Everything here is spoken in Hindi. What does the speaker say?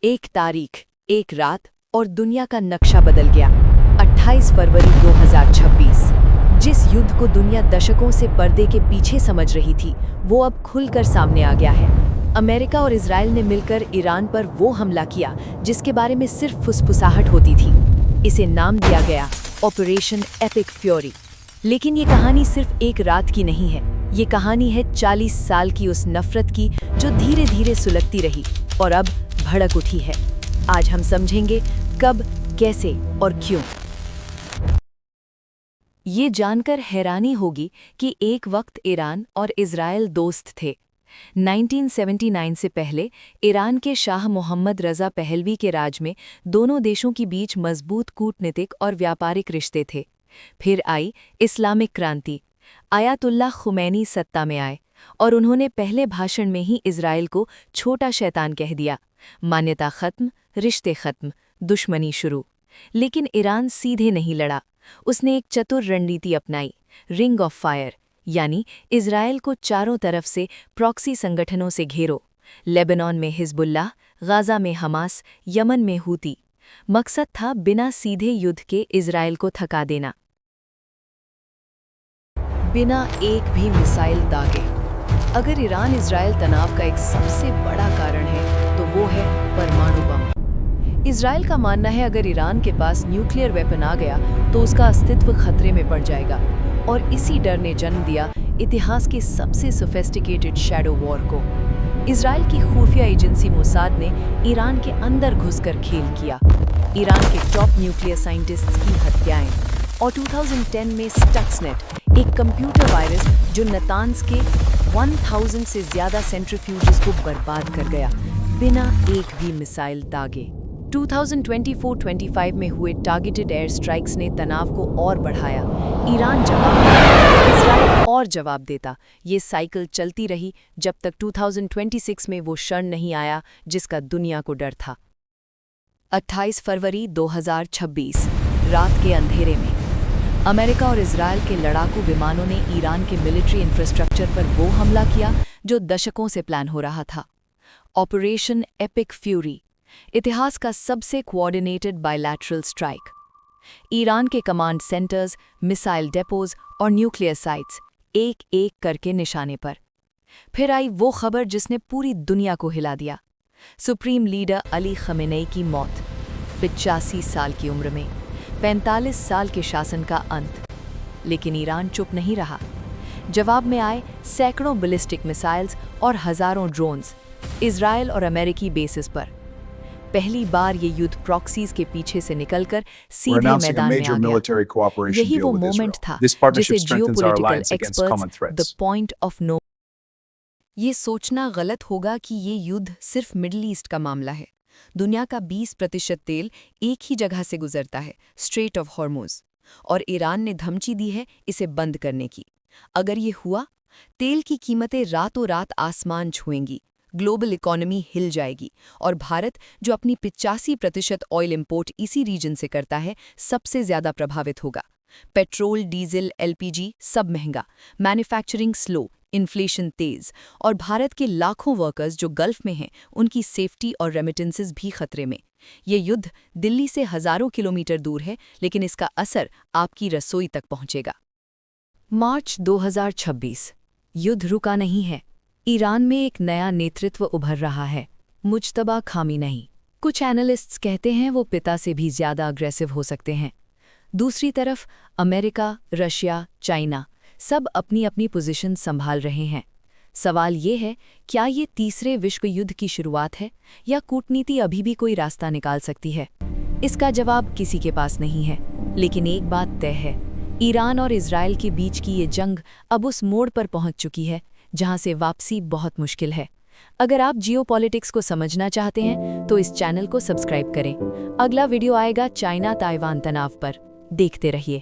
एक तारीख, एक रात और दुनिया का नक्शा बदल गया। 28 फरवरी 2026। जिस युद्ध को दुनिया दशकों से पर्दे के पीछे समझ रही थी, वो अब खुलकर सामने आ गया है। अमेरिका और इजराइल ने मिलकर ईरान पर वो हमला किया जिसके बारे में सिर्फ फुसफुसाहट होती थी। इसे नाम दिया गया ऑपरेशन एपिक फ्यूरी। लेकिन ये कहानी सिर्फ एक रात की नहीं है। ये कहानी है 40 साल की उस नफरत की जो धीरे धीरे सुलगती रही और अब भड़क उठी है। आज हम समझेंगे कब, कैसे और क्यों। ये जानकर हैरानी होगी कि एक वक्त ईरान और इजराइल दोस्त थे। 1979 से पहले ईरान के शाह मोहम्मद रज़ा पहलवी के राज में दोनों देशों के बीच मजबूत कूटनीतिक और व्यापारिक रिश्ते थे। फिर आई इस्लामिक क्रांति। आयतुल्लाह खुमैनी सत्ता में आए और उन्होंने पहले भाषण में ही इजराइल को छोटा शैतान कह दिया। मान्यता खत्म, रिश्ते खत्म, दुश्मनी शुरू। लेकिन ईरान सीधे नहीं लड़ा। उसने एक चतुर रणनीति अपनाई, रिंग ऑफ फायर, यानी इजराइल को चारों तरफ से प्रॉक्सी संगठनों से घेरो। लेबनान में हिजबुल्लाह, गाजा में हमास, यमन में हूती। मकसद था बिना सीधे युद्ध के इजराइल को थका देना, बिना एक भी मिसाइल दागे। अगर ईरान इजराइल तनाव का एक सबसे बड़ा कारण है तो वो है परमाणु बम। इजराइल का मानना है अगर ईरान के पास न्यूक्लियर वेपन आ गया तो उसका अस्तित्व खतरे में पड़ जाएगा, और इसी डर ने जन्म दिया इतिहास के सबसे सोफिस्टिकेटेड शैडो वॉर को। इजराइल की खुफिया एजेंसी मोसाद ने ईरान के अंदर घुसकर खेल किया। ईरान के टॉप न्यूक्लियर साइंटिस्ट्स की हत्याएं और 2010 में स्टक्सनेट, एक कंप्यूटर वायरस जो नतान्स के 1000 से ज्यादा सेंट्रीफ्यूजेस को बर्बाद कर गया बिना एक भी मिसाइल दागे। 2024-25 में हुए टारगेटेड एयर स्ट्राइक्स ने तनाव को और बढ़ाया। ईरान जवाब देता, इजराइल और जवाब देता। ये साइकिल चलती रही जब तक 2026 में वो क्षण नहीं आया जिसका दुनिया को डर था। 28 फरवरी 2026, रात के अंधेरे में अमेरिका और इजराइल के लड़ाकू विमानों ने ईरान के मिलिट्री इंफ्रास्ट्रक्चर पर वो हमला किया जो दशकों से प्लान हो रहा था। ऑपरेशन एपिक फ्यूरी, इतिहास का सबसे कोऑर्डिनेटेड बायलैटरल स्ट्राइक। ईरान के कमांड सेंटर्स, मिसाइल डेपोज और न्यूक्लियर साइट्स एक एक करके निशाने पर। फिर आई वो खबर जिसने पूरी दुनिया को हिला दिया, सुप्रीम लीडर अली खमेनेई की मौत, 85 साल की उम्र में। 45 साल के शासन का अंत। लेकिन ईरान चुप नहीं रहा। जवाब में आए सैकड़ों बैलिस्टिक मिसाइल्स और हजारों ड्रोन्स, इजराइल और अमेरिकी बेसिस पर। पहली बार ये युद्ध प्रॉक्सीज के पीछे से निकलकर सीधे मैदान में आ गया। यही वो मोमेंट था जिसे geopolitical experts the point of no. ये सोचना गलत होगा कि ये युद्ध सिर्फ मिडिल ईस्ट का मामला है। दुनिया का 20% तेल एक ही जगह से गुजरता है, स्ट्रेट ऑफ हॉर्मुज, और ईरान ने धमकी दी है इसे बंद करने की। अगर ये हुआ, तेल की कीमतें रातों रात आसमान छुएंगी, ग्लोबल इकोनॉमी हिल जाएगी, और भारत जो अपनी 85% ऑयल इंपोर्ट इसी रीजन से करता है, सबसे ज्यादा प्रभावित होगा। पेट्रोल, डीजल, एलपीजी सब महंगा, मैन्युफैक्चरिंग स्लो, इन्फ्लेशन तेज, और भारत के लाखों वर्कर्स जो गल्फ में हैं उनकी सेफ्टी और रेमिटेंसेस भी खतरे में। ये युद्ध दिल्ली से हजारों किलोमीटर दूर है, लेकिन इसका असर आपकी रसोई तक पहुंचेगा। मार्च 2026, युद्ध रुका नहीं है। ईरान में एक नया नेतृत्व उभर रहा है, मुज्तबा खामी नहीं। कुछ एनालिस्ट्स कहते हैं वो पिता से भी ज्यादा अग्रेसिव हो सकते हैं। दूसरी तरफ अमेरिका, रशिया, चाइना सब अपनी अपनी पोजीशन संभाल रहे हैं। सवाल ये है, क्या ये तीसरे विश्व युद्ध की शुरुआत है या कूटनीति अभी भी कोई रास्ता निकाल सकती है? इसका जवाब किसी के पास नहीं है, लेकिन एक बात तय है, ईरान और इजराइल के बीच की ये जंग अब उस मोड़ पर पहुंच चुकी है जहां से वापसी बहुत मुश्किल है। अगर आप जियोपॉलिटिक्स को समझना चाहते हैं तो इस चैनल को सब्सक्राइब करें। अगला वीडियो आएगा चाइना ताइवान तनाव पर। देखते रहिए।